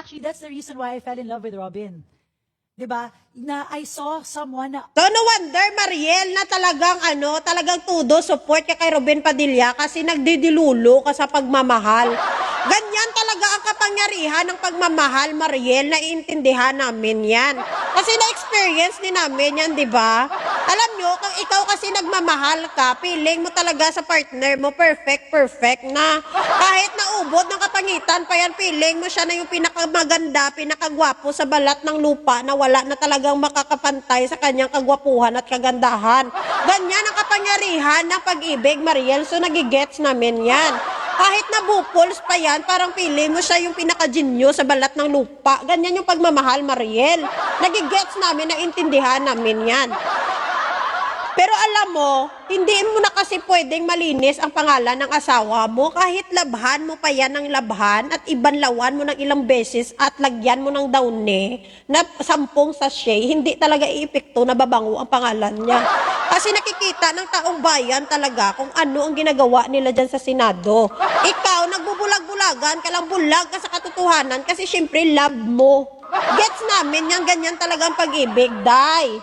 actually, that's the reason why I fell in love with Robin. 'Di ba? Na I saw someone na, So, no wonder, Mariel, na talagang tudo support ka kay Ruben Padilla kasi nagdidilulo ka sa pagmamahal. Ganyan talaga ang kapangyarihan ng pagmamahal, Mariel, naiintindihan namin yan. Kasi na-experience din namin yan, di ba? Alam nyo, kung ikaw kasi nagmamahal ka, feeling mo talaga sa partner mo, perfect na. Kahit naubod ng kapangitan pa yan, feeling mo siya na yung pinakamaganda, pinakagwapo sa balat ng lupa na wala na talagang makakapantay sa kanyang kagwapuhan at kagandahan. Ganyan ang kapangyarihan ng pag-ibig, Mariel. So, nagigets namin yan. Kahit nabupols pa yan, parang feeling mo siya yung pinaka-genyo sa balat ng lupa. Ganyan yung pagmamahal, Mariel. Nagigets namin, naintindihan namin yan. Pero alam mo, hindi mo na kasi pwedeng malinis ang pangalan ng asawa mo kahit labhan mo pa yan ng labhan at ibanlawan mo ng ilang beses at lagyan mo ng downy na 10 sachet, hindi talaga iipekto na babango ang pangalan niya. Kasi nakikita ng taong bayan talaga kung ano ang ginagawa nila dyan sa Senado. Ikaw, nagbubulag-bulagan ka lang, bulag ka sa katotohanan kasi syempre love mo. Gets namin yan, ganyan talagang pag-ibig, day.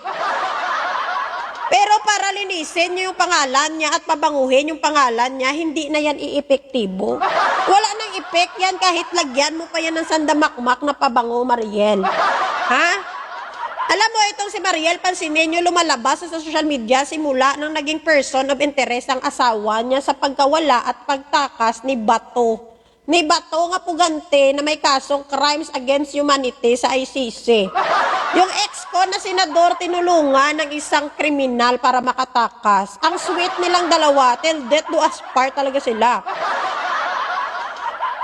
Pero para linisin niyo yung pangalan niya at pabanguhin yung pangalan niya, hindi na yan iepektibo. Wala nang epek yan kahit lagyan mo pa yan ng sandamakmak na pabango, Mariel. Ha? Alam mo, itong si Mariel, pansinin niyo, lumalabas sa social media simula nang naging person of interest ang asawa niya sa pagkawala at pagtakas ni Bato. Ni Bato nga pugante na may kasong crimes against humanity sa ICC. Yung ex ko na senador tinulungan ng isang kriminal para makatakas. Ang sweet nilang dalawa, till death do us part talaga sila.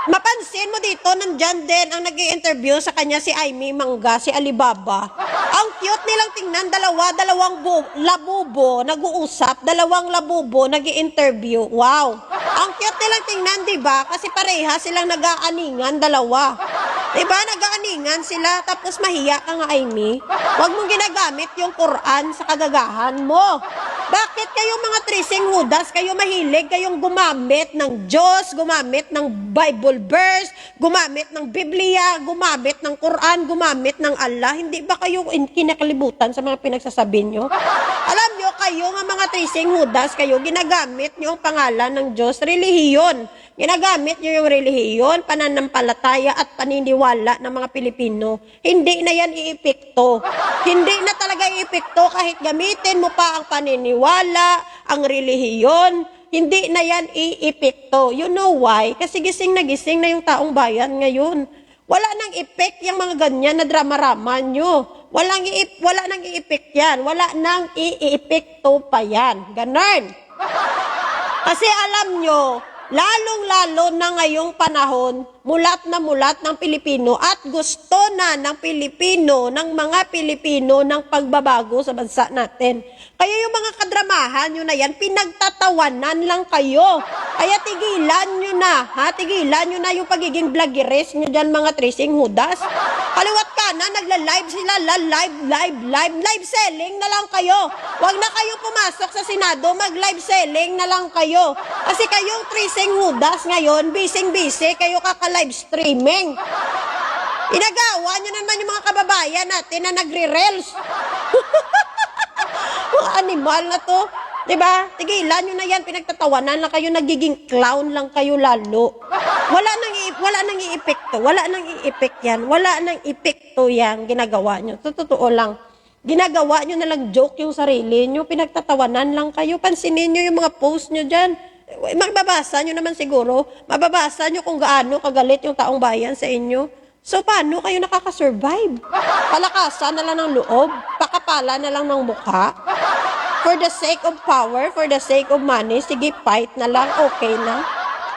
Mapansin mo dito, nandyan din ang nag-i-interview sa kanya si Aimee Mangga, si Alibaba. Ang cute nilang tingnan, dalawang labubo, nag-uusap, dalawang labubo, nag-i-interview. Wow! Ang cute nilang tingnan, diba? Kasi pareha silang nag-aaningan, dalawa. Diba? Nag-aaningan sila, tapos mahiya ka nga, Aimee. Huwag mong ginagamit yung Quran sa kagagahan mo. Bakit kayo mga trising hudas, kayo mahilig, kayong gumamit ng Diyos, gumamit ng Bible verse, gumamit ng Biblia, gumamit ng Quran, gumamit ng Allah? Hindi ba kayo kinakalibutan sa mga pinagsasabi nyo? Alam nyo, kayo nga mga trising hudas, kayo ginagamit nyo ang pangalan ng Diyos, relihiyon. Ginagamit nyo yung relihiyon, pananampalataya at paniniwala ng mga Pilipino. Hindi na yan iipekto. Hindi na talaga iipekto kahit gamitin mo pa ang paniniwala, ang relihiyon. Hindi na yan iipekto. You know why? Kasi gising na yung taong bayan ngayon. Wala nang epek yung mga ganyan na drama-rama nyo. Wala nang iipek yan. Wala nang iipekto pa yan. Ganon. Kasi alam nyo, lalong-lalo na ngayong panahon, mulat na mulat ng Pilipino at gusto na ng Pilipino, ng mga Pilipino ng pagbabago sa bansa natin. Kaya yung mga kadramahan nyo na yan, pinagtatawanan lang kayo. Kaya tigilan nyo na, ha? Tigilan nyo na yung pagiging vloggeres nyo dyan, mga tracing hudas. Kaliwat kanan, nagla-live sila, live selling na lang kayo. Huwag na kayong pumasok sa Senado, mag-live selling na lang kayo. Kasi kayong tracing hudas ngayon, busy kayo kaka-live streaming. Inagawa nyo naman yung mga kababayan natin na nagre-reels. Mga animal na to. Diba? Tigilan nyo na yan, pinagtatawanan lang kayo, nagiging clown lang kayo lalo. Wala nang iepekto, wala nang iepek yan, wala nang epekto yan, ginagawa nyo. Totoo lang. Ginagawa nyo na lang joke yung sarili nyo, pinagtatawanan lang kayo, pansinin nyo yung mga post nyo dyan. Mababasa nyo naman siguro, mababasa nyo kung gaano kagalit yung taong bayan sa inyo. So, paano kayo nakakasurvive? Palakasan na lang ng loob, pakapala na lang ng mukha. For the sake of power, for the sake of money, sige, fight na lang, okay na.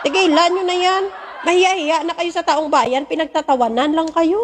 Tigilan nyo na yan. Mahiya-hiya na kayo sa taong bayan, pinagtatawanan lang kayo.